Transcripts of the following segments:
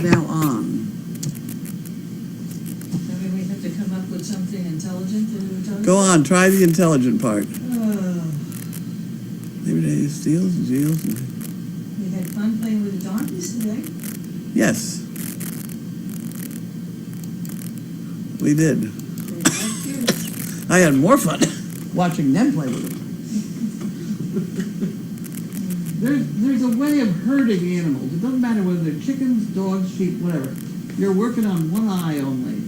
now on. I mean, we have to come up with something intelligent to tell you. Go on, try the intelligent part. Oh, Maybe they steals and deals. we had fun playing with the donkeys today. Yes. We did. They liked you. I had more fun watching them play with them. There's a way of herding animals. It doesn't matter whether they're chickens, dogs, sheep, whatever. You're working on one eye only.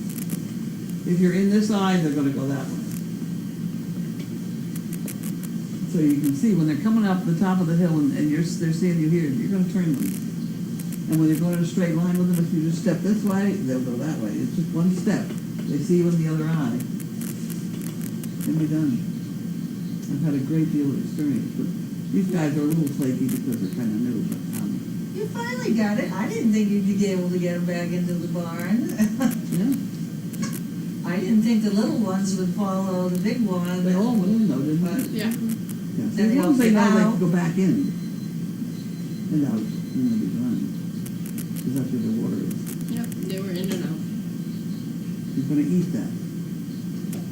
If you're in this eye, they're going to go that way. So you can see when they're coming up the top of the hill and they're seeing you here, you're going to turn them. And when you're going in a straight line with them, if you just step this way, they'll go that way. It's just one step. They see you in the other eye. And be done. I've had a great deal of experience, but these guys are a little flaky because they're kind of new. But You finally got it. I didn't think you'd be able to get them back into the barn. yeah, I didn't think the little ones would follow the big one. they all went in though, didn't But they? Yeah. Yeah. Then they As long all as they came know they out. can go back in and out, and they'll be done. Because that's where the water is. Yep. They were in and out. He's going to eat that.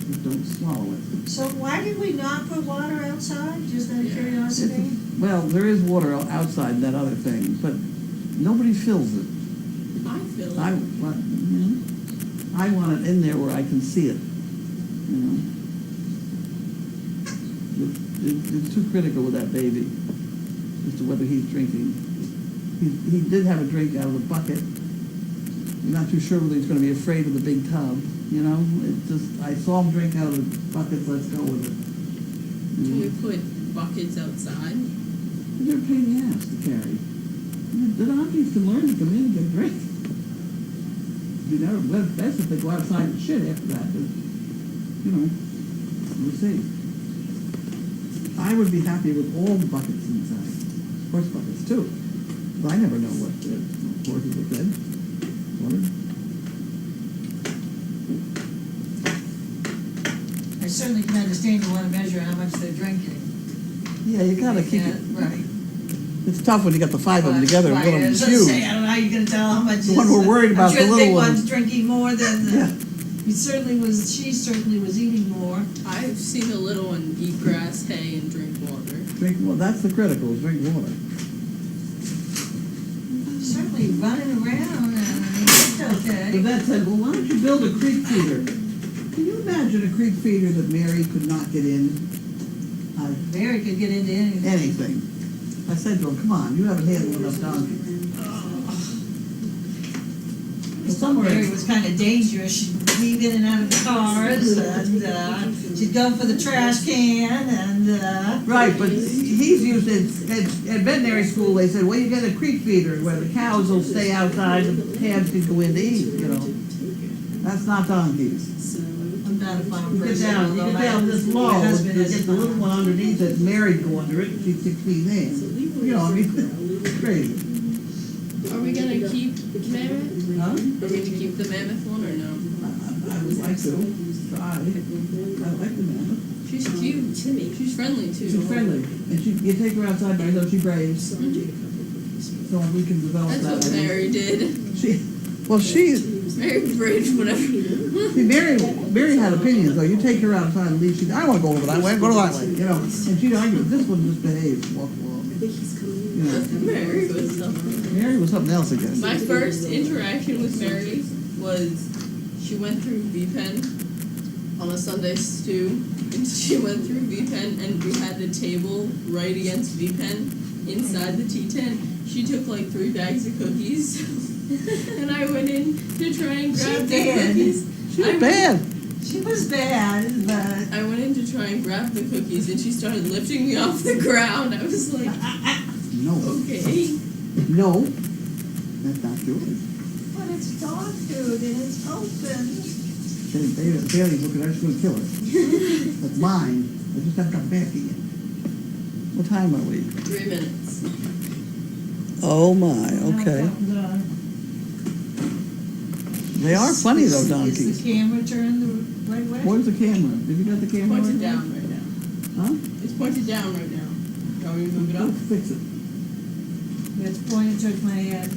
Just don't swallow it. So why did we not put water outside? Just out of Yeah. curiosity? Well, there is water outside that other thing, but nobody fills it. I feel it. I want it in there where I can see it. You know, it's too critical with that baby as to whether he's drinking. He did have a drink out of the bucket. I'm not too sure whether he's going to be afraid of the big tub. You know, it just I saw him drink out of the bucket. Let's go with it. Can we put buckets outside? They're a pain in the ass to carry. The donkeys can learn to come in and get a drink. You know, well, best if they go outside and shit after that. But, you know, we'll see. I would be happy with all the buckets inside. Horse buckets, too. But I never know what the horses are fed. Water. I certainly can understand you want to measure how much they're drinking. Yeah, you gotta keep it. Right. It's tough when you got the five of them together and Right, one of I them's was gonna say, huge. I don't know how you're gonna tell how much The one we're worried about, I'm sure the the big little one's one. drinking more than Yeah. she certainly was eating more. I've seen the little one eat grass, hay, and drink water. Drink, well, that's the critical, is drink water. Certainly running around and it's The okay. vet said, well, why don't you build a creek feeder? Can you imagine a creek feeder that Mary could not get in? Mary could get into anything. Anything. I said to him, come on, you haven't handled enough donkeys. Mary was kind of dangerous. She'd weave in and out of the cars and she'd go for the trash can and Right, but he's used it, at veterinary school, they said, well, you get a creek feeder where the cows will stay outside and the calves can go in to eat, you know. That's not donkeys. I'm not a farm You get person. down, although this my low, you husband is get the little one underneath it, Mary go under it, she's 6 feet in. You know, I mean, it's crazy. Are we gonna keep Mammoth? Huh? Are we gonna keep the Mammoth one or no? I would like to try. I like the mammoth. She's cute. She's friendly too. She's friendly, and you take her outside by herself, she braves. So we can develop That's that. what Mary did. Mary braved whatever. Mary had opinions though. You take her outside and leave. I want to go over that way. Go to that way. You know, and she'd argue. This one just behaves, walk along. You know, Mary was something. Mary was something else again. My first interaction with Mary was she went through VPen on a Sunday stew. And she went through VPen and we had the table right against VPen inside the tea tent. She took like 3 bags of cookies. And I went in to try and grab the cookies. She was bad. She was bad, but I went in to try and grab the cookies and she started lifting me off the ground. I was like, No. okay. No. That's not yours. but it's dog food and it's open. Bailey's looking at her, she's going to kill her. That's mine. I just have to come back again. What time are we? 3 minutes. Oh my, okay. They are funny though, Is donkeys. the camera turned the right way? Where's the camera? Have you got the camera? Pointed right down right now. now? Huh? It's pointed down right now. Shall we move it Go up? fix it. It's pointed towards my head.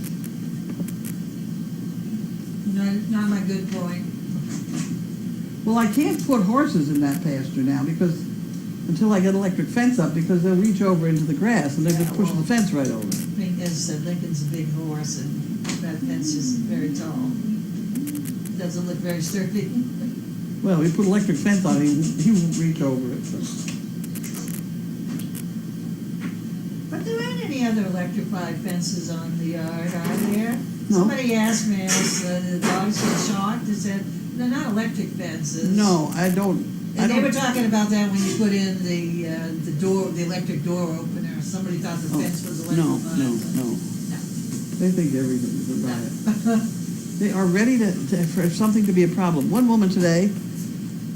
not my good point. Well, I can't put horses in that pasture now because, until I get electric fence up, because they'll reach over into the grass and they're just Yeah, pushing well- the fence right over. I mean, as I said, Lincoln's a big horse and that fence is very tall. Doesn't look very sturdy. Well, we put electric fence on it, he won't reach over it. So. But there aren't any other electrified fences on the yard, are there? No. Somebody asked me, the dogs get shocked, they said, they're not electric fences. No, I don't. And they were talking about that when you put in the door, the electric door opener. Somebody thought the Oh, fence was no, electrified. no. They think everything's a riot. They are ready for something to be a problem. One woman today,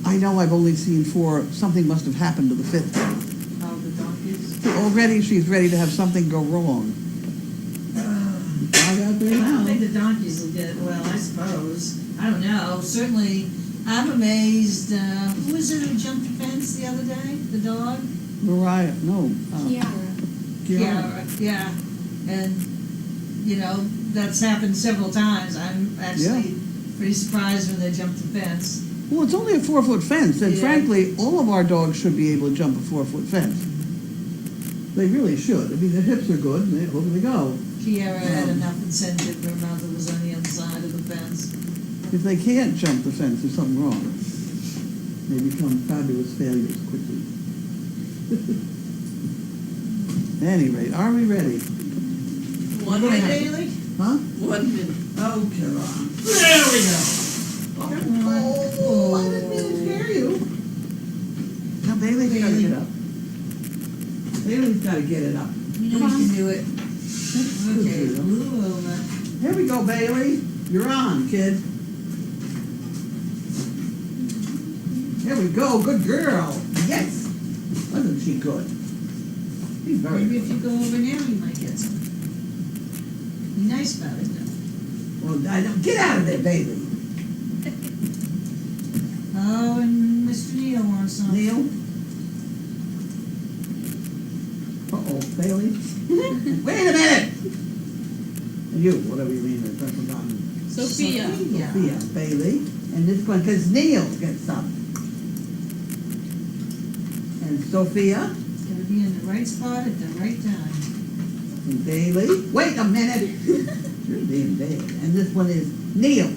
I know I've only seen 4, something must have happened to the 5th one. Oh, the donkeys. Already she's ready to have something go wrong. Dog out there I now. don't think the donkeys will get, well, I suppose. I don't know. Certainly, I'm amazed. Who was it who jumped the fence the other day? The dog? Mariah, no. Kiara. Kiara. Yeah. And, you know, that's happened several times. I'm actually pretty surprised when they jumped the fence. Well, it's only a 4-foot fence, and Yeah. frankly, all of our dogs should be able to jump a 4-foot fence. They really should. I mean, their hips are good, and over they go. Kiara had Um, enough incentive. Her mother was on the other side of the fence. If they can't jump the fence, there's something wrong. They become fabulous failures quickly. At any rate, are we ready? 1 Right, minute. Bailey? Huh? 1 minute. Oh, come on. There we go. Oh, I didn't mean to scare you. Now, Bailey's got to Bailey. get up. Bailey's got to get it up. You know Come you on. can do it. Okay, Good girl. move over. Here we go, Bailey. You're on, kid. There we go. Good girl. Yes. Wasn't she good? She's very Maybe good. if you go over now, you might get some. Be nice about it, though. Well, I don't. Get out of there, Bailey. Oh, and Mr. Neal wants some. Neil. Uh-oh, Bailey. Wait a minute. You, whatever you mean, I've forgotten. Sophia. Sophia, Bailey. And this one, because Neil gets some. And Sophia. It's gotta be in the right spot at the right time. And Bailey. Wait a minute. You're being big. And this one is Neil.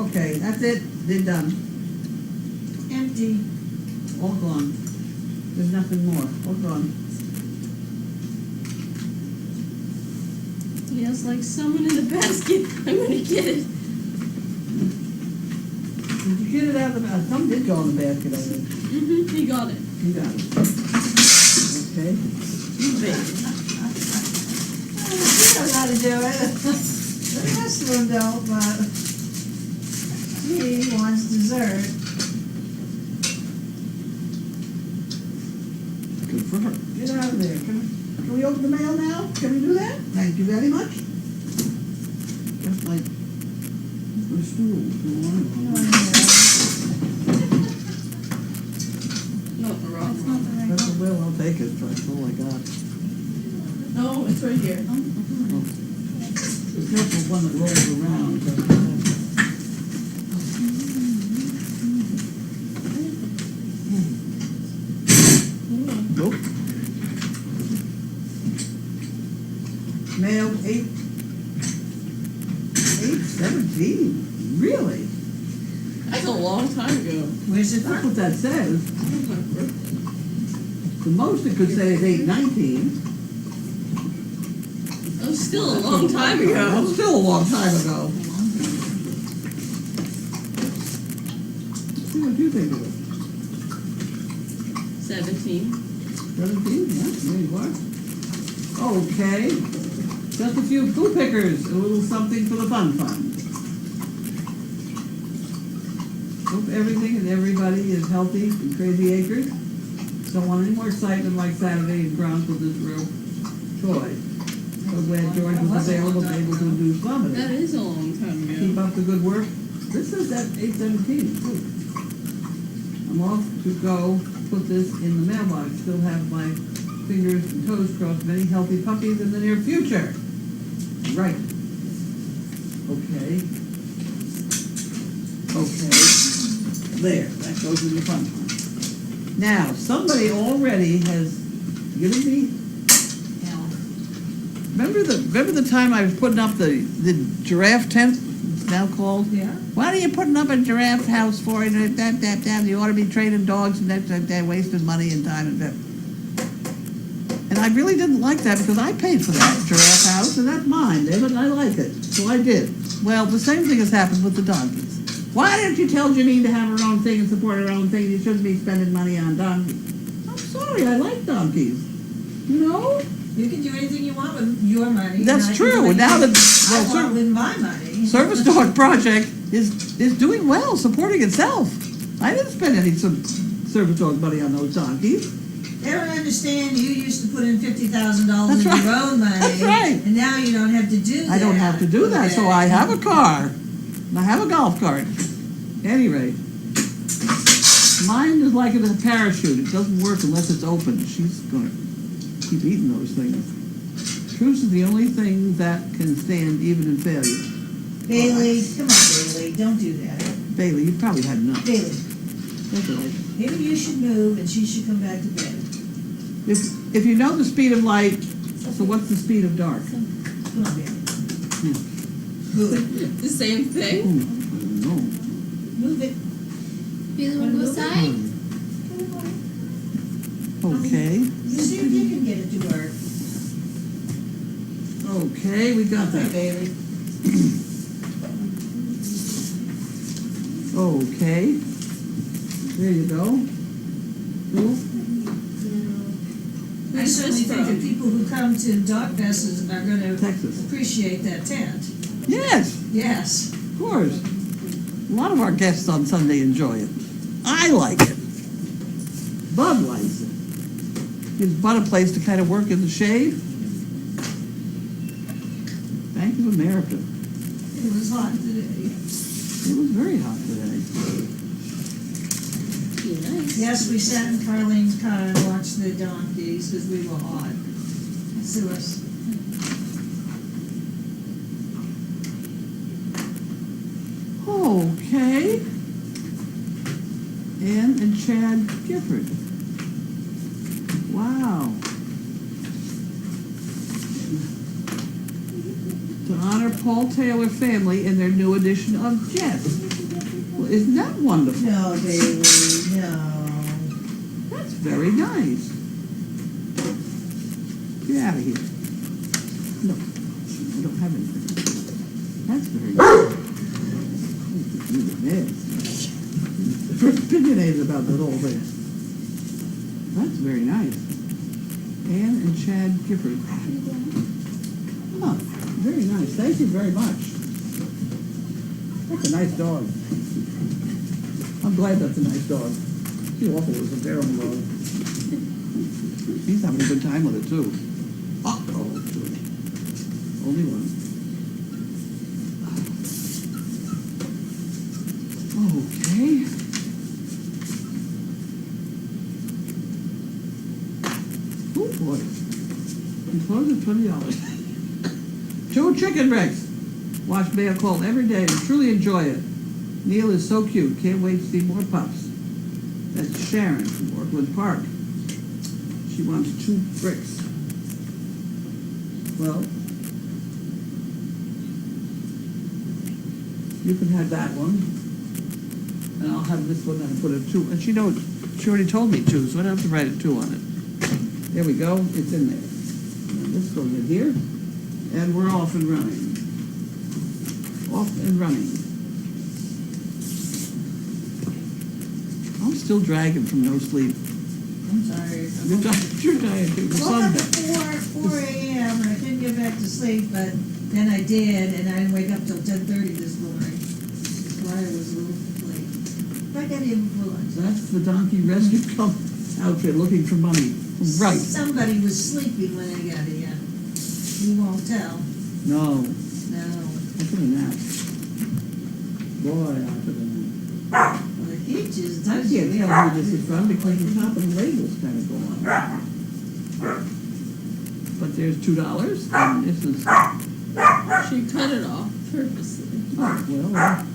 Okay, that's it. They're done. Empty. All gone. There's nothing more. All gone. Feels like someone in the basket. I'm gonna get it. Did you get it out of the basket? Some did go in the basket, I think. He got it. You got it. Okay. She knows how to do it. The rest of them don't, but he wants dessert. Good for her. Get out of there. Can we open the mail now? Can we do that? Thank you very much. That's my stool. Not the wrong That's not one. the right That's a one. will. I'll take it. That's all I got. No, it's right here. Be careful one that rolls around. Nope. Mail 8/17. Really? That's a long time ago. Where's it That's from? what that says. The most it could say is 8/19. That was still a long time ago. That's still a long time ago. See what you think of it. 17. 17, yeah, there you are. Okay, just a few poo pickers, a little something for the fun fund. Hope everything and everybody is healthy in Crazy Acres. Don't want any more excitement like Saturday in Grounds with this real toy. So glad George was available, able to do some of That it. is a long time Keep ago. up the good work. This is at 8/17 too. I'm off to go put this in the mailbox. Still have my fingers and toes crossed. Many healthy puppies in the near future. Right. Okay. There, that goes in the fund. Now, somebody already has given me, remember the time I was putting up the giraffe tent, it's now called? Yeah. Why are you putting up a giraffe house for it, that, you ought to be training dogs and that, wasting money and time and that. And I really didn't like that because I paid for that giraffe house and that's mine, David, and I like it, so I did. Well, the same thing has happened with the donkeys. Why didn't you tell Janine to have her own thing and support her own thing? You shouldn't be spending money on donkeys. I'm sorry, I like donkeys. You know? You can do anything you want with your money. That's and I can do true. anything Now that I want with my money. Service Dog Project is doing well, supporting itself. I didn't spend any Service Dog money on those donkeys. They don't understand you used to put in $50,000 That's in right. your own money. That's right. And now you don't have to do that. I don't have to do that, so I have a car. And I have a golf cart. Any rate, mine is like a parachute. It doesn't work unless it's open. She's gonna keep eating those things. Truce is the only thing that can stand even in failure. Bailey, come on, Bailey, don't do that. Bailey, you've probably had enough. Bailey, That's all right. maybe you should move and she should come back to bed. If you know the speed of light, so what's the speed of dark? Come on, Bailey. Move it. The same Oh, thing. I don't know. Move it. Feel want to go outside? Okay, You see if you can get it to work. okay, we got Okay, that. Bailey. Okay. There you go. Ooh, I Who's certainly this think from? that people who come to Dog Fest are going to Texas. appreciate that tent. Yes, Yes. of course. A lot of our guests on Sunday enjoy it. I like it. Bud likes it. Gives Bud a place to kind of work in the shade. Bank of America. It was hot today. It was very hot today. Nice. Yes, we sat in Carlene's car and watched the donkeys because we were hot. So us. Okay. Ann and Chad Gifford. Wow. To honor Paul Taylor family in their new edition of Jess. Well, isn't that wonderful? No, Bailey, no. That's very nice. Get out of here. No, I don't have anything. That's very nice. Opinionated about that whole thing. That's very nice. Ann and Chad Gifford. Oh, very nice. Thank you very much. That's a nice dog. I'm glad that's a nice dog. She awful was a terrible dog. He's having a good time with it too. Oh, good. Only one. Okay. Oh boy. Enclosed at $20. 2 chicken breasts. Watch Mail Call every day and truly enjoy it. Neil is so cute. Can't wait to see more pups. That's Sharon from Orkland Park. She wants 2 bricks. Well, you can have that one. And I'll have this one and put a 2. And she already told me 2, so I don't have to write a 2 on it. There we go. It's in there. And this goes in here. And we're off and running. Off and running. I'm still dragging from no sleep. I'm sorry. You're tired too. The I woke sun up back. at 4 a.m. and I couldn't get back to sleep, but then I did, and I didn't wake up till 10:30 this morning. So I was a little late. But I got influenza. That's the Donkey Rescue Club outfit looking for money. Right. Somebody was sleeping when I got here. You won't tell. No. No. I took a nap. Boy, I took a nap. Well, the heat just I does can't you tell in. who this is from because the top of the label's kind of going on. But there's $2, and this is, She cut it off purposely. oh, well,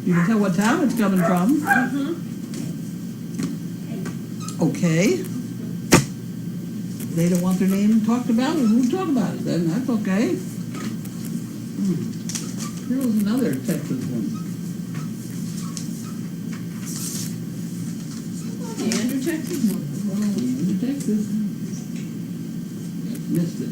You can tell what town it's coming from. Okay. They don't want their name talked about, we won't talk about it then, that's okay. Here was another Texas one. Leander, Texas? Into Texas. Missed it.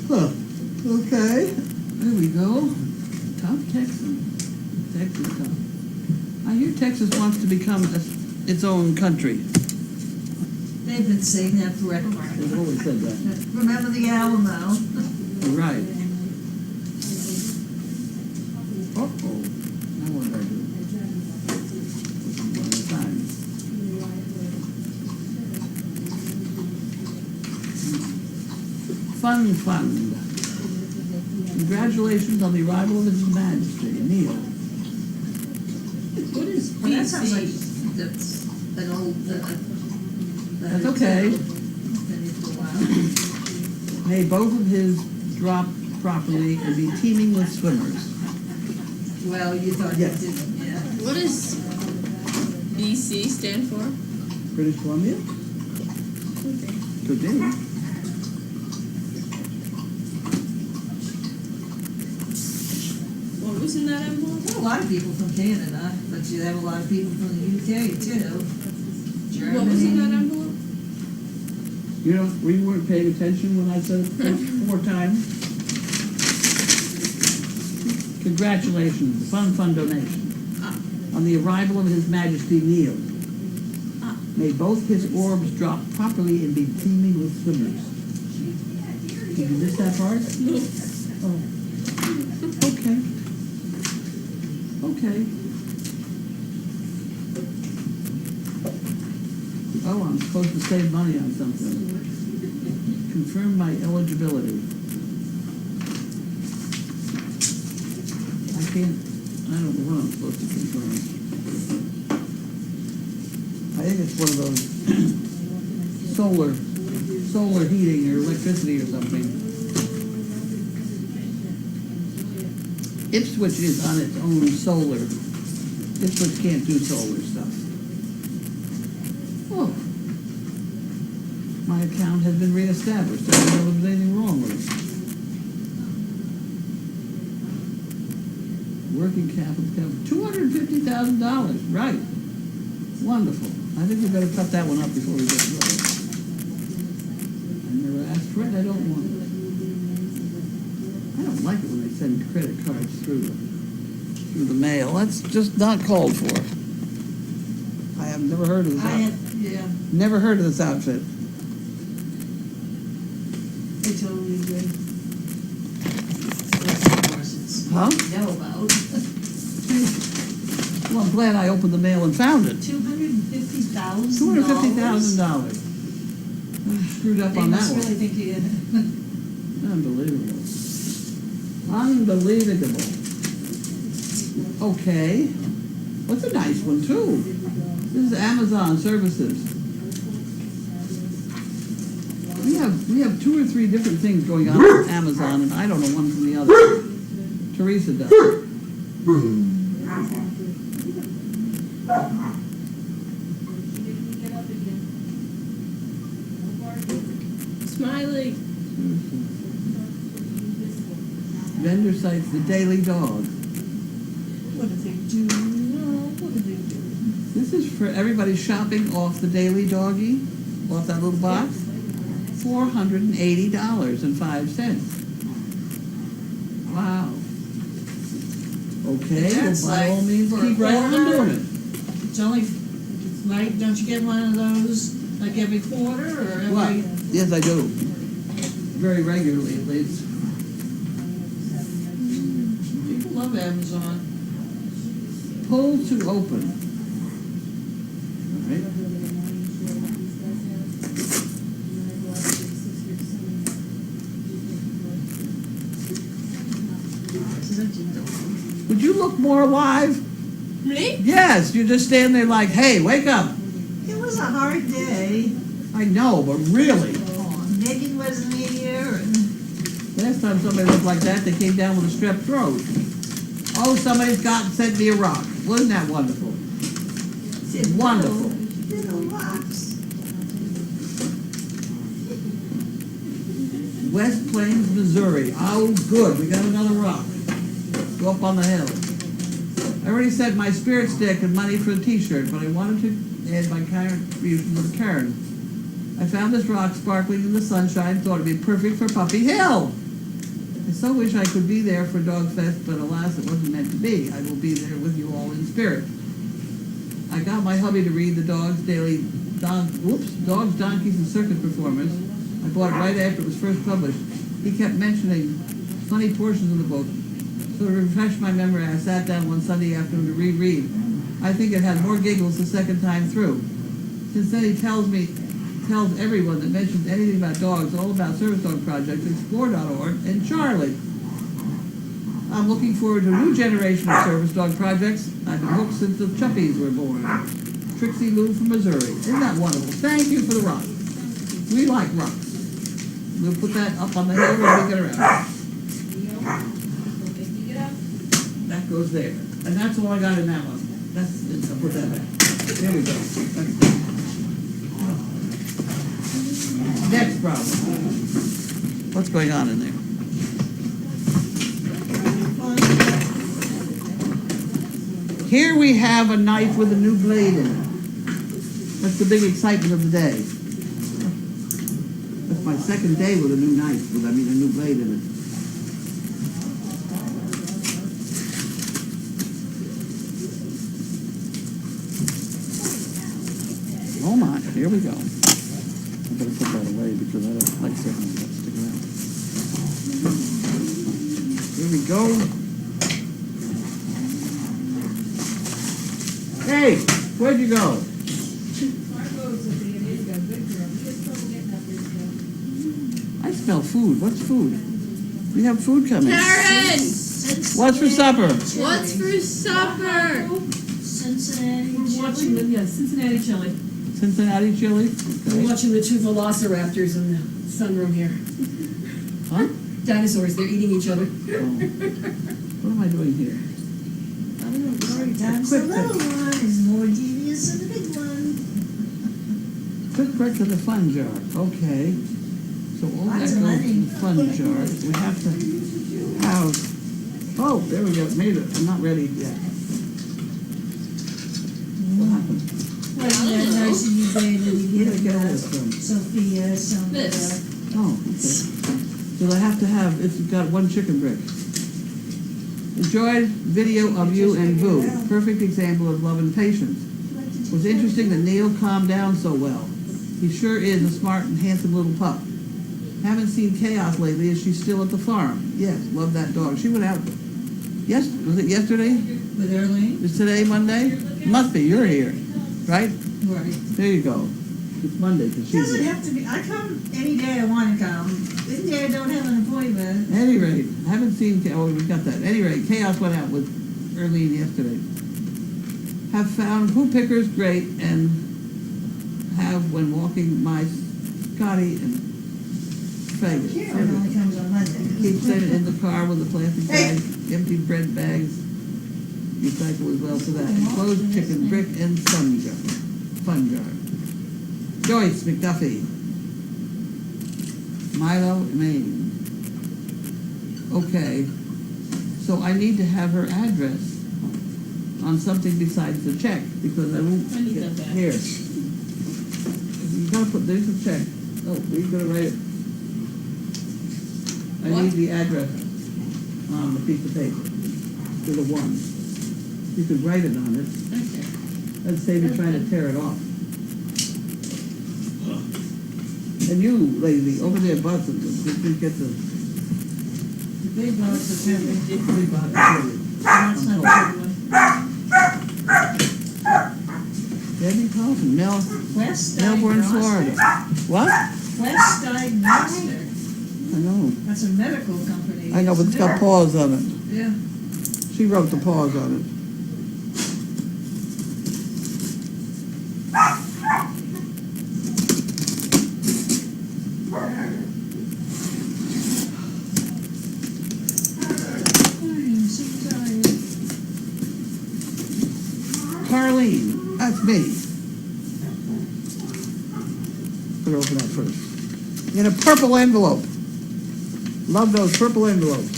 Huh. Okay. There we go. Tough Texan. Texas tough. I hear Texas wants to become its own country. They've been saying that forever. They've always said that. Remember the Alamo? Right. Uh-oh. Now what did I do? One at a time. Fun Fund. Congratulations on the arrival of His Majesty, Neil. What is Well, that sounds like BC? that's an old, That's okay. Been here for a while. May both of his drop properly and be teeming with swimmers. Well, you thought you Yes. didn't, yeah. What does BC stand for? British Columbia? Could be. What was in that envelope? There are a lot of people from Canada, but you have a lot of people from the UK too. What was in that Germany. envelope? You know, we weren't paying attention when I said it 4 times. Congratulations, the Fun Fund donation. On the arrival of His Majesty Neil. May both his orbs drop properly and be teeming with swimmers. Did you miss that part? No. Oh. Okay. Okay. Oh, I'm supposed to save money on something. Confirm my eligibility. I don't know what I'm supposed to confirm. I think it's one of those solar heating or electricity or something. Ipswich is on its own solar. Ipswich can't do solar stuff. Oh. My account has been reestablished. I don't know if there's anything wrong with it. Working capital, $250,000, right. Wonderful. I think we better cut that one up before we get to it. I never asked for it, I don't want it. I don't like it when they send credit cards through the mail. That's just not called for. I have never heard of this. Yeah, Never heard of this outfit. they totally agree. There's some courses Huh? you know about. Well, I'm glad I opened the mail and found it. $250,000. $250,000. I screwed up They on that must one. really think you. Unbelievable. Unbelievable. Okay. What's a nice one, too? This is Amazon services. We have 2 or 3 different things going on with Amazon, and I don't know one from the other. Teresa does. Smiley. Vendor cites the Daily Dog. What did they do? No, what did they do? This is for everybody shopping off the Daily Doggy, off that little box. $480.05. Wow. Okay, well, That's by all like means, for keep a right on quarter. doing it. It's only, like, don't you get one of those, like every quarter, or every? What? Yes, I do. Very regularly, at least. People love Amazon. Pull to open. All right. Would you look more alive? Me? Yes, you just stand there like, hey, wake up. It was was a hard day. I know, but really, Megan wasn't here, and last time somebody looked like that, they came down with a strep throat. Oh, somebody's sent me a rock. Wasn't that wonderful? said, Wonderful. Little rocks. West Plains, Missouri. Oh, good, we got another rock. Go up on the hill. I already sent my spirit stick and money for the t-shirt, but I wanted to add my contribution with Karen. I found this rock sparkling in the sunshine, thought it'd be perfect for Puppy Hill. I so wish I could be there for Dog Fest, but alas, it wasn't meant to be. I will be there with you all in spirit. I got my hubby to read the Dogs, Donkeys, and Circus Performance. I bought it right after it was first published. He kept mentioning funny portions of the book. So to refresh my memory, I sat down one Sunday afternoon to reread. I think it had more giggles the second time through. Since then he tells everyone that mentions anything about dogs, all about Service Dog Project, Explore.org, and Charlie. I'm looking forward to a new generation of Service Dog Projects. I've been hooked since the Chuppies were born. Trixie Lou from Missouri. Isn't that wonderful? Thank you for the rock. We like rocks. We'll put that up on the hill when we get around. That goes there. And that's all I got in that one. That's it. I'll put that back. There we go. Next problem. What's going on in there? Here we have a knife with a new blade in it. That's the big excitement of the day. That's my second day with a new knife, a new blade in it. Oh my, here we go. I better put that away because I don't like certain that stick around. Here we go. Hey, where'd you go? I smell food. What's food? We have food coming. Karen! What's for supper? What's for supper? Cincinnati We're watching chili. Cincinnati chili. Cincinnati chili? We're Okay. watching the two velociraptors in the sunroom here. Huh? Dinosaurs, they're eating each other. Oh. What am I doing here? Sometimes the little one is more devious than the big one. Quick break to the fun jar. Okay. So all that Lots goes of in money. the fun jar. We have to have. Oh, there we go. Made it. I'm not ready yet. What happened? Wasn't that nice of you, baby, to Where did I give get all this from? Sophia some This. Oh, okay. So I have to have. It's got one chicken brick. Enjoyed video of you and Boo. Perfect example of love and patience. It was interesting that Neil calmed down so well. He sure is a smart and handsome little pup. Haven't seen Chaos lately. Is she still at the farm? Yes, love that dog. She went out. Yes, was it yesterday? with Earlene. Is today Monday? Must be. You're here, right? Right. There you go. It's Monday because she's Doesn't here. have to be, I come any day I want to come. Any day I don't have an appointment. At any rate, I haven't seen. Oh, we got that. At any rate, Chaos went out with Earlene yesterday. Have found poo pickers great and have when walking my Scotty and Fagan. Karen only comes on Monday. Keeps them in the car with the plastic Hey. bags, empty bread bags. Recycle as well for that. Enclosed chicken brick and fun jar. Joyce McDuffie. Milo, Maine. Okay. So I need to have her address on something besides the check because I won't I need get that back. here. You gotta put, there's a check. Oh, we're gonna write it. I What? need the address on the piece of paper, to the one. You could write it on it, Okay. and save you trying to tear it off. And you, lady, over there, Boston, didn't get the The big box is heavy. big box. That's not a big one. Debbie Kaufman, West Melbourne, Diagnostic. Florida. What? West Diagnostic. I know. That's a medical company. I know, but it's got paws on it. Yeah. She wrote the paws on it. Carlene, that's me. Better open that first. In a purple envelope. Love those purple envelopes.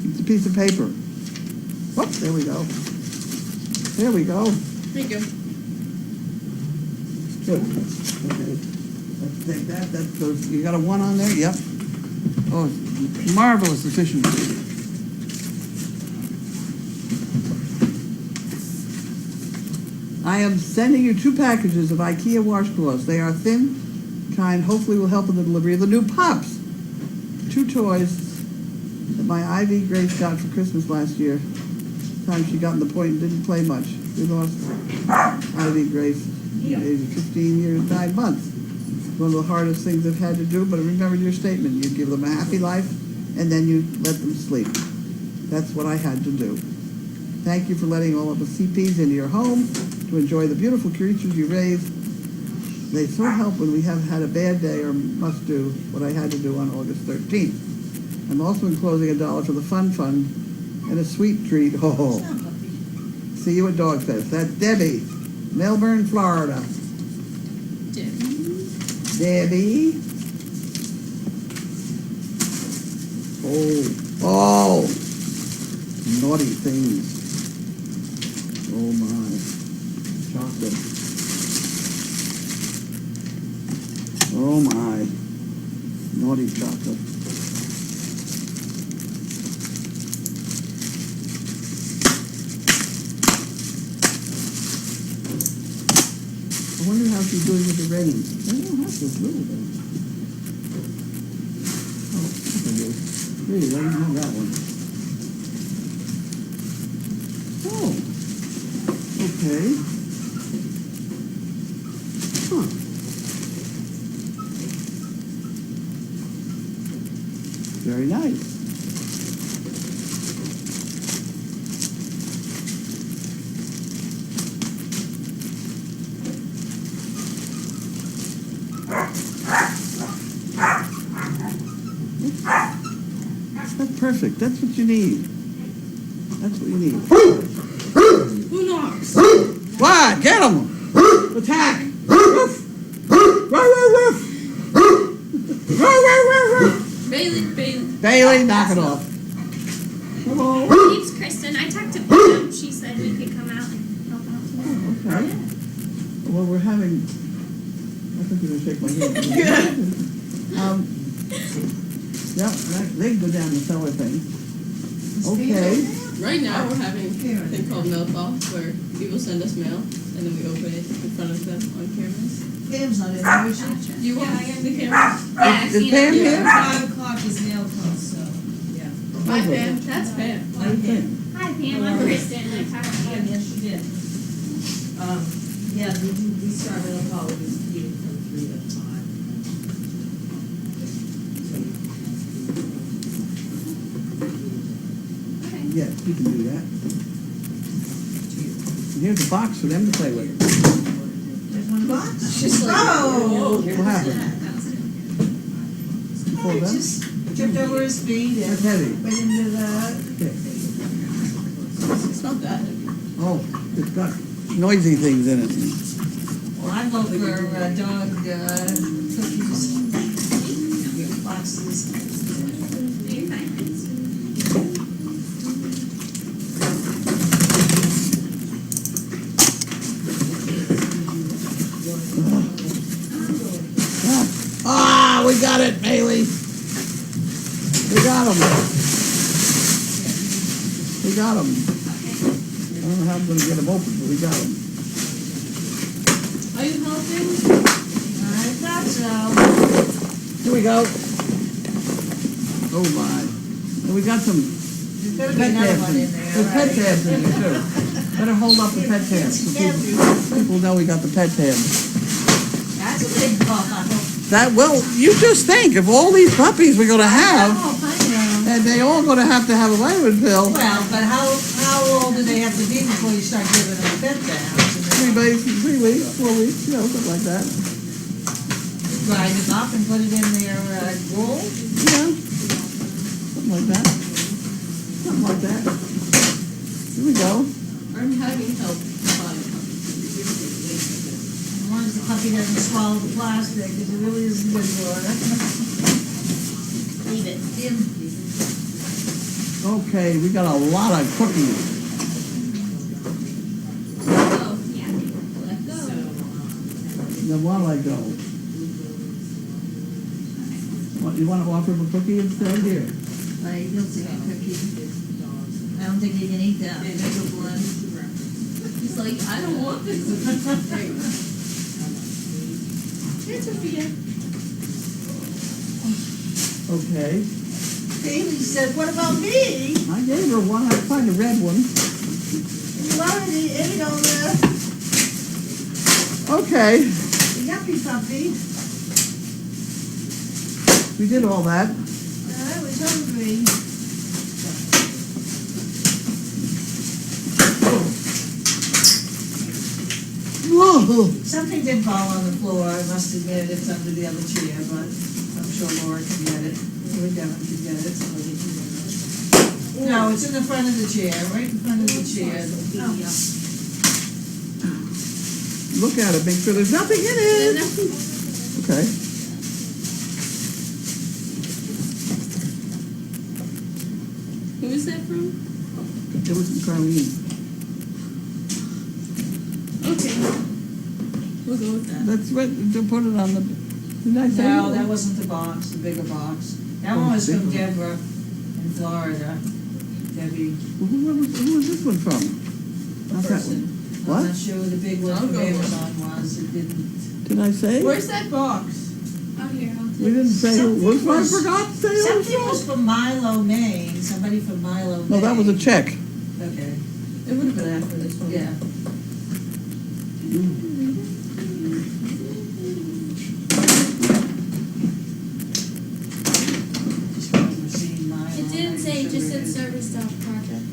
It's a piece of paper. Whoop, there we go. There we go. Thank you. Good. Okay. Let's take that. That goes. You got a 1 on there? Yep. Oh, marvelous efficiency. I am sending you 2 packages of IKEA washcloths. They are thin, kind, hopefully will help in the delivery of the new pups. 2 toys that my Ivy Grace got for Christmas last year. Time she got in the point and didn't play much. We lost Ivy Grace at the age of 15 years, 9 months. One of the hardest things I've had to do, but I remembered your statement. You give them a happy life, and then you let them sleep. That's what I had to do. Thank you for letting all of the CPs into your home to enjoy the beautiful creatures you raise. They so help when we have had a bad day or must do what I had to do on August 13th. I'm also enclosing $1 for the Fun Fund and a sweet treat. Oh, see you at Dog Fest. That's Debbie, Melbourne, Florida. Debbie. Oh, naughty things. Oh my, chocolate. Oh my, naughty chocolate. I wonder how she's doing with the rain. I don't have to do it. Oh, okay, good. Hey, I didn't have that one. Oh, okay. Huh. Very nice. That's perfect. That's what you need. That's what you need. Who knocks? What? Get him! Attack! Woof! Woof, woof, woof! Woof, woof, woof, woof! Bailey. Bailey, knock it off. Hello. My name's Kristen. I talked to Pam. She said we could come out and help out today. Okay. Well, we're having. I think you're gonna shake my hand. Yeah, they can go down the cellar thing. Okay. Right now we're having a thing called mail off where people send us mail and then we open it in front of them on cameras. Pam's not in there, is she? You want to get the cameras? Yeah, I've Is seen Pam it. here? 5 o'clock is nail club, so, yeah. Hi Pam. That's Pam. What do you think? Hi, Pam. I'm Kristen. I talked to you. Yes, she did. Yeah, we started a call with this meeting from 3 to 5. Okay. Yes, you can do that. And here's a box for them to play with. There's one box? She's like, Oh! What happened? You pulled He that? just tripped over his feet and That's heavy. went into the, Okay. It's not that heavy. Oh, it's got noisy things in it. well, I vote for dog cookies, boxes. You're fine. Ah, we got it, Bailey. We got him. We got him. I don't know how I'm gonna get him open, but we got him. Are you helping? I thought so. Here we go. Oh my. And we got some There's gotta be pet another tabs one in there. There's pet tabs in there too. Better hold up the pet tabs so people know we got the pet tabs. That's a big ball. That, well, you just think of all these puppies we're gonna have, Oh, I know. and they all gonna have to have a vitamin pill. Well, but how old do they have to be before you start giving them pet baths? 3 weeks, 4 weeks, you know, something like that. Grind them up and put it in their bowl? Yeah, something like that. something like that. Here we go. I'm having help buy a puppy. As long as the puppy doesn't swallow the plastic, because it really isn't good for it. Leave it. Okay, we got a lot of cookies. Oh, yeah. Let go. Then while I go. What, you want to offer him a cookie instead? Here. Like, he'll take a cookie. I don't think he can eat that. Make a blend. He's like, I don't want this. There you go. Here's Sophia. Okay. Bailey said, what about me? I gave her one. I find a red one. You already ate all that. Okay. Yuppie puppy. We did all that. I was hungry. Whoa. Something did fall on the floor, I must admit, it's under the other chair, but I'm sure Laura can get it. Or Devin can get it, somebody can get it. No, it's in the front of the chair, right in front of the chair. Oh. Look at it. Make sure there's nothing in it. Okay. Who is that from? It was from Carlene. Okay. We'll go with that. That's what, to put it on the, did I say? No, that wasn't the box, the bigger box. That one was from Deborah in Florida. Debbie. Well, who was this one from? Not that one. I'm What? not sure who the big one I'll from go with Amazon was, it didn't. Did I say? Where's that box? Oh, here, I'll We didn't say who it was. Something I was- forgot to say who it Something was was. from Milo, Maine, somebody from Milo, Maine. No, that was a check. Okay, It would have been after this one. yeah. Just remember seeing Milo. It didn't say, it just said service dog project.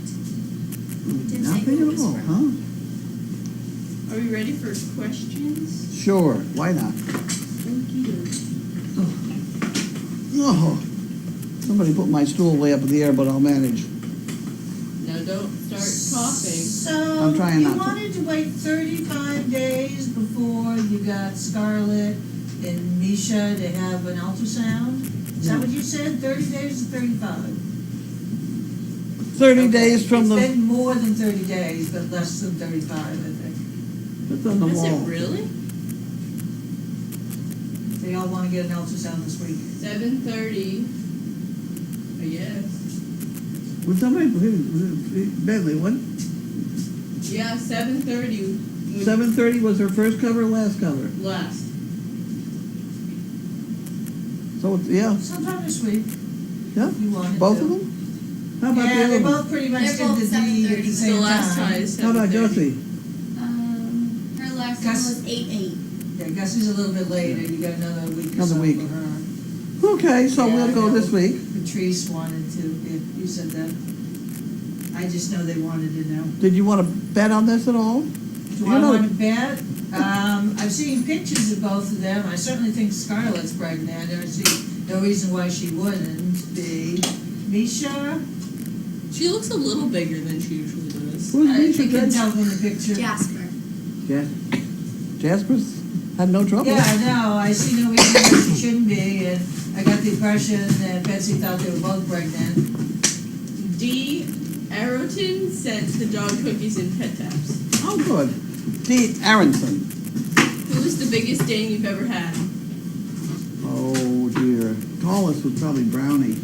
Didn't say Nothing who it at was all, from. huh? Are we ready for questions? Sure, why not? Oh, somebody put my stool way up in the air, but I'll manage. Now don't start coughing. So, I'm trying not you to. wanted to wait 35 days before you got Scarlett and Misha to have an ultrasound? Is that what you said, 30 days or 35? 30 Okay. days from It's the, been more than 30 days, but less than 35, I think. it's on the Is it wall. really? They all want to get an ultrasound this week. 7:30. I guess. Was somebody, Bentley, what? Yeah, 7:30. 7:30 was her first cover, last cover? Last. So, it's yeah, Sometime this week, yeah, you wanted both to. of them? How about Yeah, the they other one? both pretty much They're did both the deed at the 7:30. same The last time. tie is How about 7:30. Josie? Her last Gus- one was 8/8. Yeah, Gussie's a little bit later, you got another week or Another so week. for her. Okay, so Yeah, we'll I go know. this week. Patrice wanted to, if you said that. I just know they wanted to know. Did you want to bet on this at all? Do You I know- want to bet? I've seen pictures of both of them. I certainly think Scarlett's pregnant. I see no reason why she wouldn't be. Misha? She looks a little bigger than she usually does. Who's I Misha? think you can tell from the picture. Jasper. Jasper's had no trouble? Yeah, I know. I see no reason why she shouldn't be, and I got the impression that Betsy thought they were both pregnant. D. Arotin sent the dog cookies and pet taps. Oh, good. Dee Aronson. Who is the biggest dang you've ever had? Oh, dear. Tallest was probably Brownie.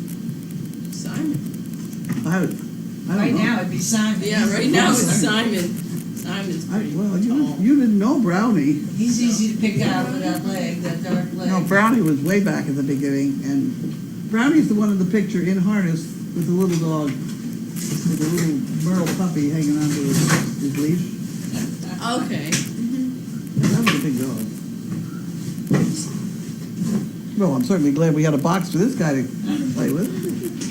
Simon. I don't Right know. now, it'd be Simon. Yeah, He's right the now closer. it's Simon. Simon's pretty Well, tall. you didn't know Brownie. He's easy to pick out with that leg, that dark leg. No, Brownie was way back at the beginning, and Brownie's the one in the picture in harness with the little dog, with the little Merle puppy hanging onto his leash. Okay. That was a big dog. Well, I'm certainly glad we got a box for this guy to play with.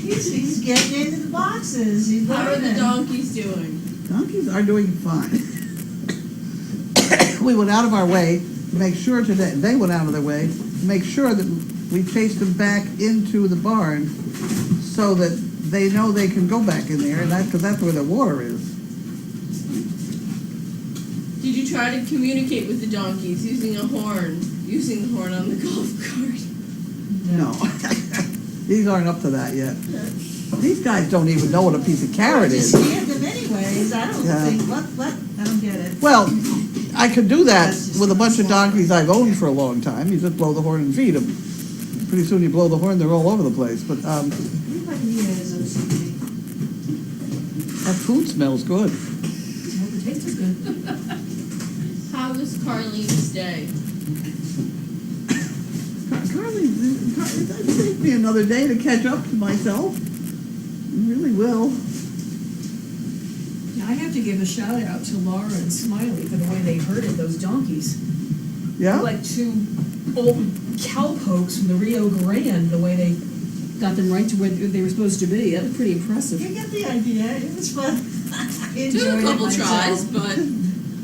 He's getting into the boxes. He's How are the learning. donkeys doing? Donkeys are doing fine. We went out of our way to make sure today, they went out of their way to make sure that we chased them back into the barn so that they know they can go back in there, and because that's where the water is. Did you try to communicate with the donkeys using a horn? Using the horn on the golf cart? No. These aren't up to that yet. These guys don't even know what a piece of carrot You is. scared them anyways, I don't Yeah. think, what, I don't get it. Well, I could do that That's just with a bunch of small. donkeys I've owned for a long time. You just blow the horn and feed them. Pretty soon you blow the horn, they're all over the place. But Everybody here has OCD. that food smells good. Well, the taste is good. How was Carlene's day? Carly, it does take me another day to catch up to myself. It really will. Now, I have to give a shout out to Laura and Smiley for the way they herded those donkeys. Yeah? Like two old cowpokes from the Rio Grande, the way they got them right to where they were supposed to be. That was pretty impressive. You get the idea, it was fun. I Took enjoyed a it couple myself. tries, but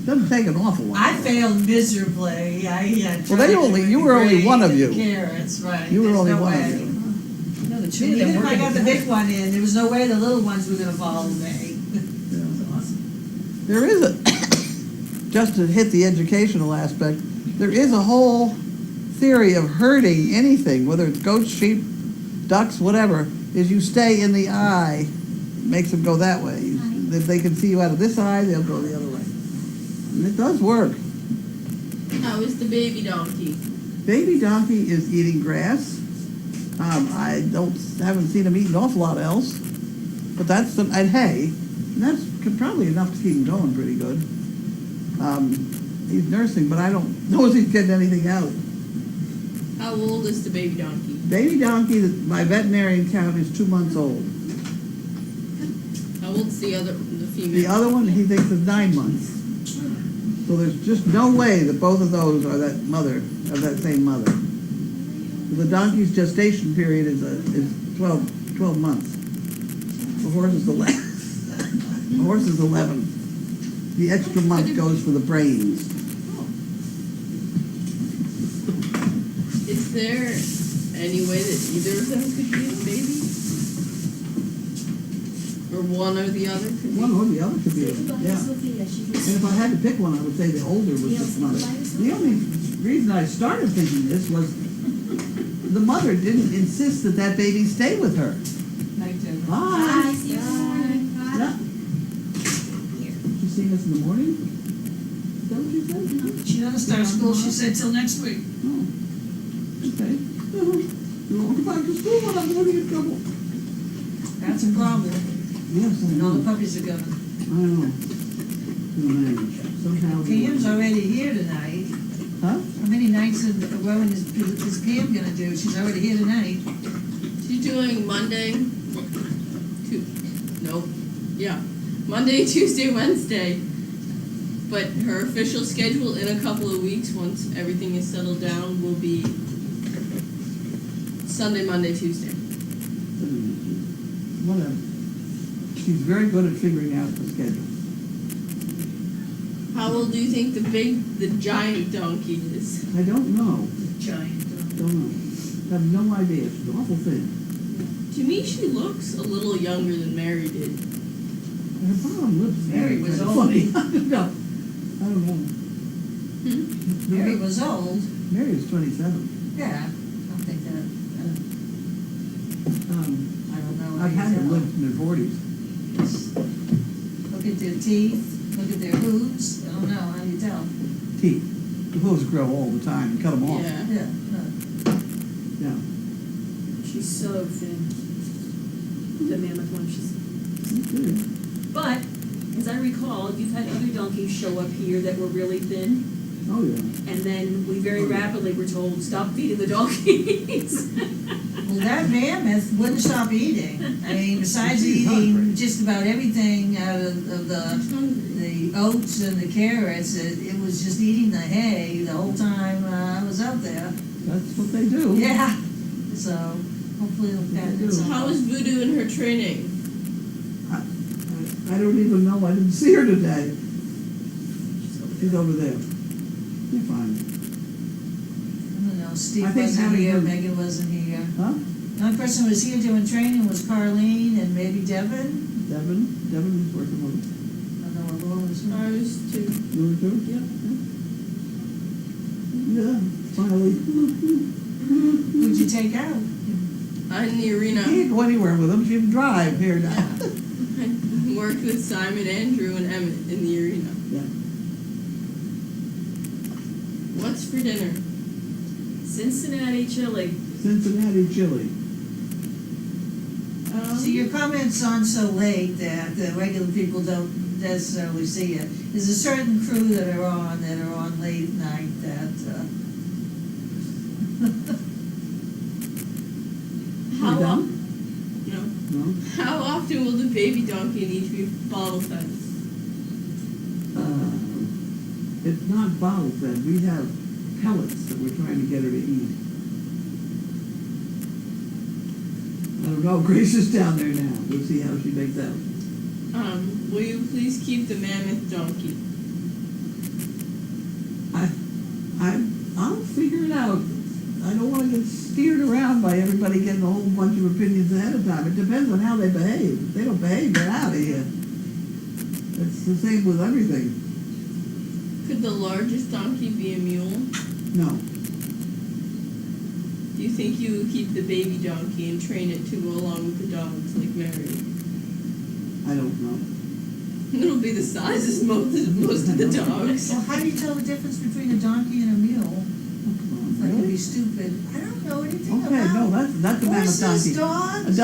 Doesn't take an awful lot. I failed miserably. Well, they only- you were only one of you. Carrots, right. You were There's only no one of way. you. No, the two And of them even if I working got the together. big one in, there was no way the little ones were gonna follow me. Yeah. That's awesome. There is a, just to hit the educational aspect, there is a whole theory of herding anything, whether it's goats, sheep, ducks, whatever, is you stay in the eye, makes them go that way. If they can see you out of this eye, they'll go the other way. And it does work. how is the baby donkey? Baby donkey is eating grass. I haven't seen him eat an awful lot else, but that's and hay, and that's probably enough to keep him going pretty good. He's nursing, but I don't know if he's getting anything out. How old is the baby donkey? Baby donkey, my veterinarian count is 2 months old. How old's the female? The other one he thinks is 9 months. So there's just no way that both of those are that same mother. The donkey's gestation period is 12 months. The horse is 11. The horse is 11. The extra month goes for the brains. Is there any way that either of them could be a baby? Or one or the other could be? One or the other could be, yeah. And if I had to pick one, I would say the older was the mother. The only reason I started thinking this was the mother didn't insist that that baby stay with her. Night, Jen. Bye. See you Yeah. Did you see us in the morning? Is that what you said? She doesn't start school, she said till next week. Oh. Okay. You won't go back to school when I'm going to get trouble. That's a problem. Yes, I And all the know. puppies are gonna. I know. Gonna manage. Somehow. Pam's already here tonight. Huh? How many nights is Pam gonna do? She's already here tonight. She's doing Monday, Monday, Tuesday, Wednesday. But her official schedule in a couple of weeks, once everything is settled down, will be Sunday, Monday, Tuesday. Whatever. She's very good at figuring out the schedule. How old do you think the giant donkey is? I don't know. Giant. Don't know. Have no idea. She's awful thin. To me, she looks a little younger than Mary did. And her bottom lips. Mary was old. funny. I don't know. I don't know. Mary was old. Mary was 27. Yeah. I don't think that. I don't know. I've had them live in their 40s. Look at their teeth. Look at their hooves. I don't know. How do you tell? Teeth. The hooves grow all the time. You cut them off. Yeah. Yeah. Yeah. She's so thin. The mammoth one, she's. Good. But, as I recall, you've had other donkeys show up here that were really thin, Oh, yeah. and then we very rapidly were told, stop feeding the donkeys. Well, that mammoth wouldn't stop eating. I mean, besides eating just about everything out of the oats and the carrots, it was just eating the hay the whole time I was up there. That's what they do. Yeah. So hopefully it'll pattern itself. How is Voodoo in her training? I don't even know. I didn't see her today. She's over there. You're fine. I don't know. Steve I think wasn't having here. her- Megan wasn't here. Huh? The only person who was here doing training was Carlene and maybe Devin. Devin was working on it. I don't know where Laura was. I was too. You were too? Yep. Yeah, finally. Who'd you take out? In the You arena. can't go anywhere with them, she can drive here now. I worked with Simon, Andrew, and Emmett in the arena. Yeah. What's for dinner? Cincinnati chili. Cincinnati chili. See, your comments on so late that the regular people don't necessarily see it. There's a certain crew that are on late night that, How You done? No. No? How often will the baby donkey need to be bottle fed? It's not bottle fed, we have pellets that we're trying to get her to eat. I don't know, Grace is down there now, we'll see how she makes out. Will you please keep the mammoth donkey? I'll figure it out. I don't wanna get steered around by everybody getting a whole bunch of opinions ahead of time. It depends on how they behave. If they don't behave, get out of here. It's the same with everything. Could the largest donkey be a mule? No, Do you think you would keep the baby donkey and train it to go along with the dogs like Mary? I don't know. It'll be the size as most of the dogs. well, how do you tell the difference between a donkey and a mule? Oh, come on, That would really? be stupid. I don't know anything Okay, no, about that's a mammoth horses, donkey. dogs.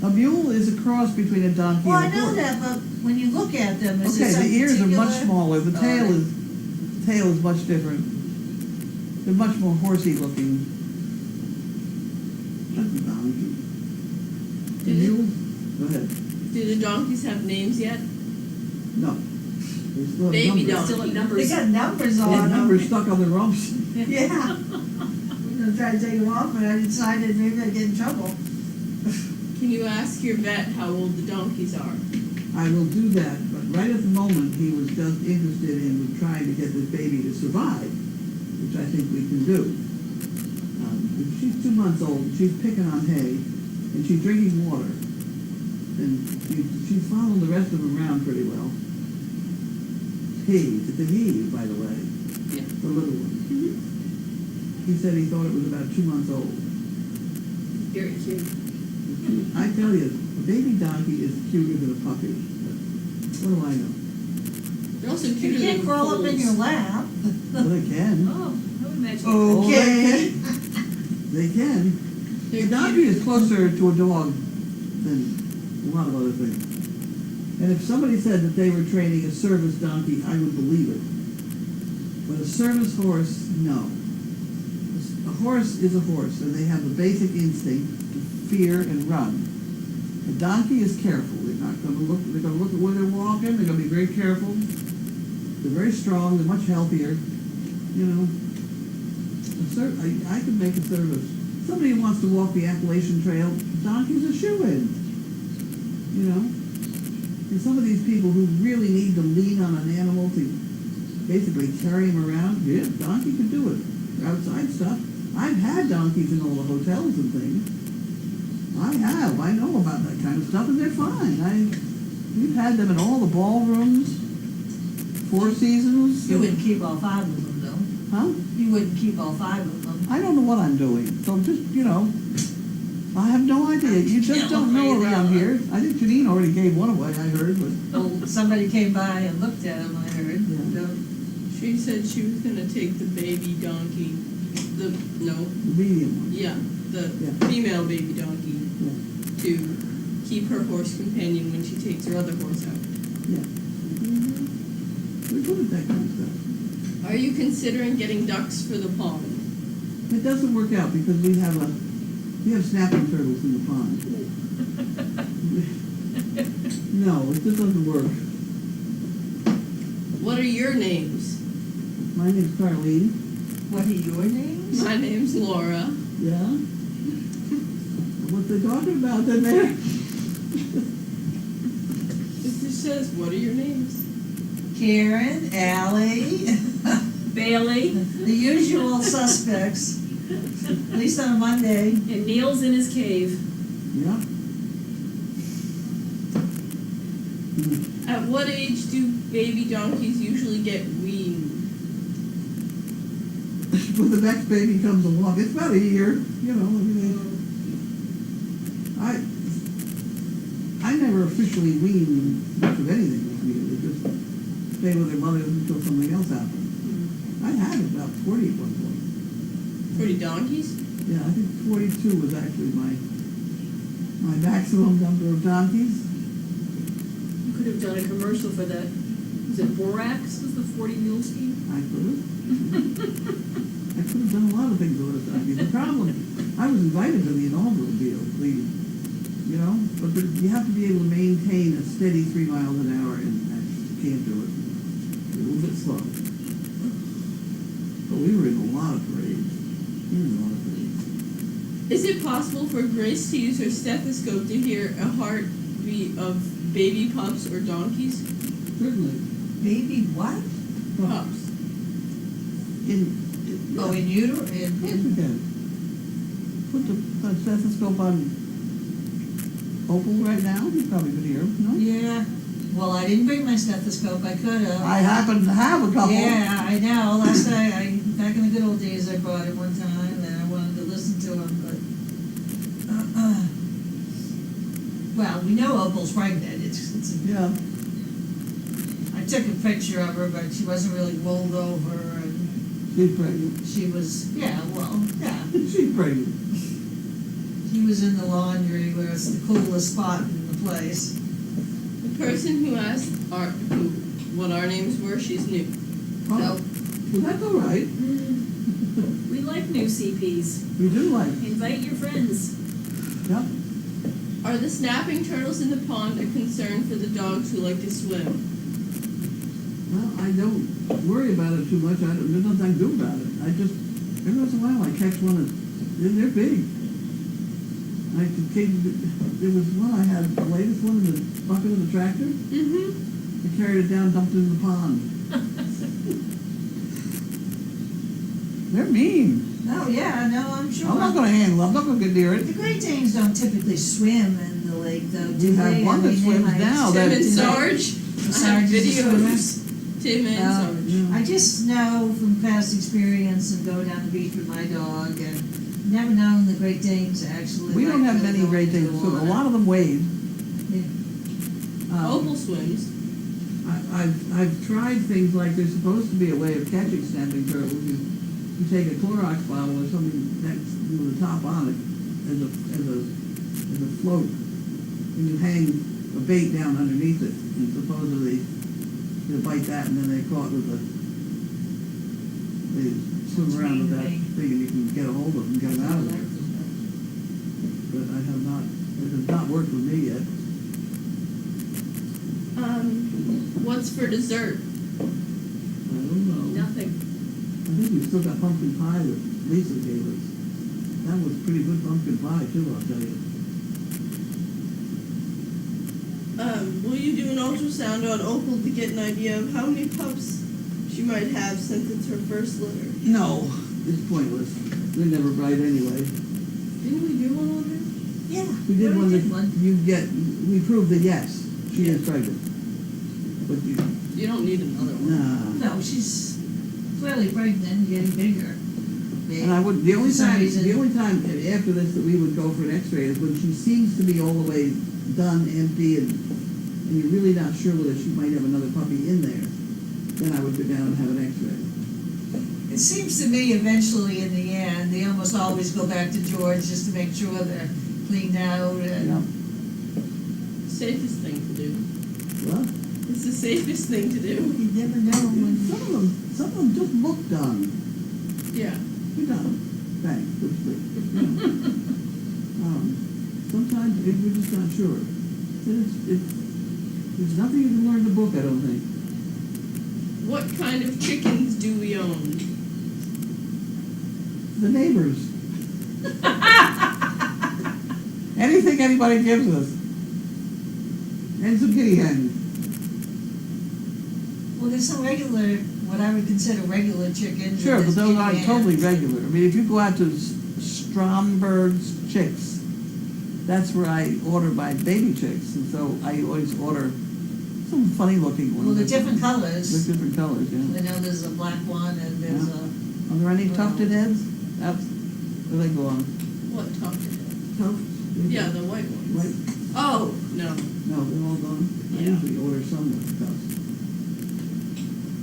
A mule is a cross between a donkey Well, I and a know horse. that, but when you look at them, is Okay, it some the ears are much particular- smaller, the Oh, tail they- is much different. They're much more horsey looking. That's a donkey. A Did it- mule? Go ahead. Do the donkeys have names yet? No. They still have Baby numbers. donkey. Still have They numbers. got numbers They on have them. numbers stuck on their rumps. Yeah. We're gonna try to take them off, but I decided maybe I'd get in trouble. Can you ask your vet how old the donkeys are? I will do that, but right at the moment, he was just interested in trying to get this baby to survive, which I think we can do. She's 2 months old, she's picking on hay, and she's drinking water. And she's following the rest of them around pretty well. He, it's a he, by the way. Yeah. The little one. He said he thought it was about 2 months old. Very cute. I tell you, a baby donkey is cuter than a puppy. But what do I know? They're also You cuter can't than crawl up in foals. your lap. Well, they can. Oh, I would imagine. Okay. They can. They're A donkey cute. is closer to a dog than a lot of other things. And if somebody said that they were training a service donkey, I would believe it. But a service horse, no. A horse is a horse, and they have the basic instinct to fear and run. A donkey is careful. They're not going to look. They're going to look at where they're walking. They're going to be very careful. They're very strong. They're much healthier. You know. I could make a service. Somebody who wants to walk the Appalachian Trail, donkeys are shoe-in. You know. And some of these people who really need to lean on an animal to basically carry him around, yeah, donkey can do it. Outside stuff. I've had donkeys in all the hotels and things. I have. I know about that kind of stuff, and they're fine. We've had them in all the ballrooms, Four Seasons. You wouldn't keep all 5 of them, though. Huh? You wouldn't keep all 5 of them. I don't know what I'm doing. So just, you know, I have no idea. You just don't know around here. I think Janine already gave one away, I heard, but Well, somebody came by and looked at them, I heard. Yeah. She said she was gonna take the baby donkey, the the medium one. yeah, the Yeah. female baby donkey Yeah. to keep her horse companion when she takes her other horse out. We're good at that kind of stuff. Are you considering getting ducks for the pond? It doesn't work out because we have snapping turtles in the pond. No, it just doesn't work. What are your names? My name's Carlene. What are your names? My name's Laura. Yeah? What they talking about then there? It just says, what are your names? Karen, Allie, Bailey. the usual suspects. At least on a Monday. And Neil's in his cave. Yeah. At what age do baby donkeys usually get weaned? When the next baby comes along, it's about a year, you know, I mean, I never officially weaned much of anything with me. They just stay with their mothers until something else happened. I had about 40 at one point. 40 donkeys? Yeah, I think 42 was actually my maximum number of donkeys. You could have done a commercial for that. Was it Borax? Was the 40 mule scheme? I could have. I could have done a lot of things with those donkeys. The problem, I was invited to the inaugural deal, you know, but you have to be able to maintain a steady 3 miles an hour, and you can't do it. You're a little bit slow. But we were in a lot of parades. Is it possible for Grace to use her stethoscope to hear a heartbeat of baby pups or donkeys? Certainly. Baby what? Pups. Oh, in utero? Yes, we can. Put the stethoscope on Opal right now. You probably could hear him, no? Yeah. Well, I didn't bring my stethoscope. I could have. I happen to have a couple. Yeah, I know. Last night, back in the good old days, I brought it one time, and I wanted to listen to him, but well, we know Opal's pregnant. It's Yeah. I took a picture of her, but she wasn't really rolled over, and She's pregnant. she was She's pregnant. she was in the laundry, where it's the coolest spot in the place. The person who asked what our names were, she's new. Oh, So, well, that's all right. We like new CPs. We do like. Invite your friends. Yep. are the snapping turtles in the pond a concern for the dogs who like to swim? Well, I don't worry about it too much. There's nothing I can do about it. I just, every once in a while, I catch one they're big. There was one I had, the latest one in the bucket of the tractor. Mm-hmm. I carried it down, dumped it in the pond. They're mean. Oh, yeah, no, I'm sure. I'm not going to handle them. I'm not going to get near it. The Great Danes don't typically swim in the lake, though, do We they? have one that I mean, they swims might- now. Tim that- and Sarge. I have Sarge is a swimmer. videos. Tim and Oh, Sarge. Yeah. I just know from past experience and going down the beach with my dog, and never known the Great Danes actually. We don't like have really many going Great into the Danes. So a water. lot of them wade. Opal swims. I've tried things like there's supposed to be a way of catching snapping turtles. You take a Clorox bottle or something that's with a top on it as a float, and you hang a bait down underneath it, and supposedly they'll bite that, and then they're caught with they swim around with that thing, and you can get a hold of them and get them out of there. But it has not worked with me yet. What's for dessert? I don't know. Nothing. I think we still got pumpkin pie that Lisa gave us. That was pretty good pumpkin pie too, I'll tell you. Will you do an ultrasound on Opal to get an idea of how many pups she might have since it's her first litter? No, it's pointless. They're never bright anyway. Didn't we do one on her? Yeah. We did one that one. we proved that yes, she is pregnant. But You don't need another one. nah. No, she's clearly pregnant and getting bigger. And I would, the only For some time reason- after this that we would go for an x-ray is when she seems to be all the way done, empty, and you're really not sure whether she might have another puppy in there. Then I would go down and have an x-ray. It seems to me eventually in the end, they almost always go back to George just to make sure they're cleaned out and. Yeah. Safest thing to do. Well, It's the safest thing to do. You never know when. some of them just look done. Yeah. You're done. Thanks. Good sleep. Sometimes we're just not sure. There's nothing you can learn in the book, I don't think. What kind of chickens do we own? The neighbors. Anything anybody gives us. And some guinea hens. Well, there's some regular, what I would consider regular chickens. Sure, and but there's those aren't King totally Ann's. regular. I mean, if you go out to Stromberg's Chicks, that's where I order my baby chicks, and so I always order some funny looking ones. Well, they're different They're colors. different colors, yeah. I know there's a black one and there's a, Are there any tufted heads? Where they go on? What top? Tuft? Yeah, the white ones. Right? Oh, no. No, they're all gone. I Yeah. usually order some with tufts.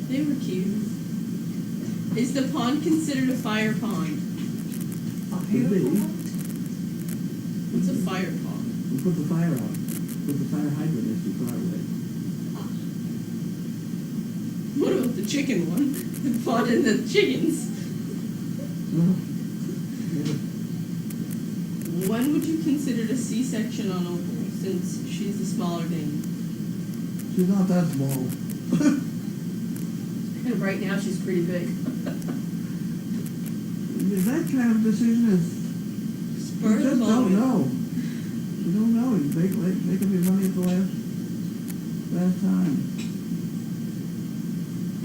They were cute. Is the pond considered a fire pond? Could be. What's a fire pond? We put the fire out. Put the fire hydrant is too far away. What about the chicken one? The pond and the chickens. Yeah. When would you consider a C-section on Opal, since she's the smaller Dane? She's not that small. And right now, she's pretty big. Is that kind of decision is, Spur you of just the don't moment. know. You don't know. You make up your money at the last time.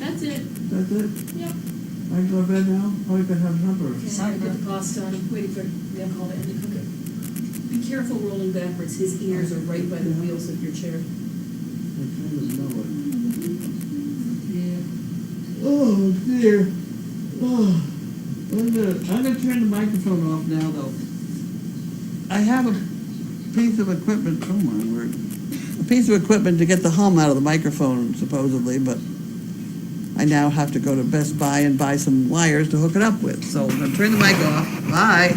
That's it. That's it? Yep. I can go to bed now? Oh, you can have supper. Sorry, put the pasta on, I'm waiting for the alcohol to end the cooker. Be careful rolling backwards, his ears are right by the wheels of your chair. I kind of know it. yeah. Oh, dear. Oh. I'm gonna turn the microphone off now, though. I have a piece of equipment, oh my word, a piece of equipment to get the hum out of the microphone, supposedly, but I now have to go to Best Buy and buy some wires to hook it up with. So I'm gonna turn the mic off. Bye.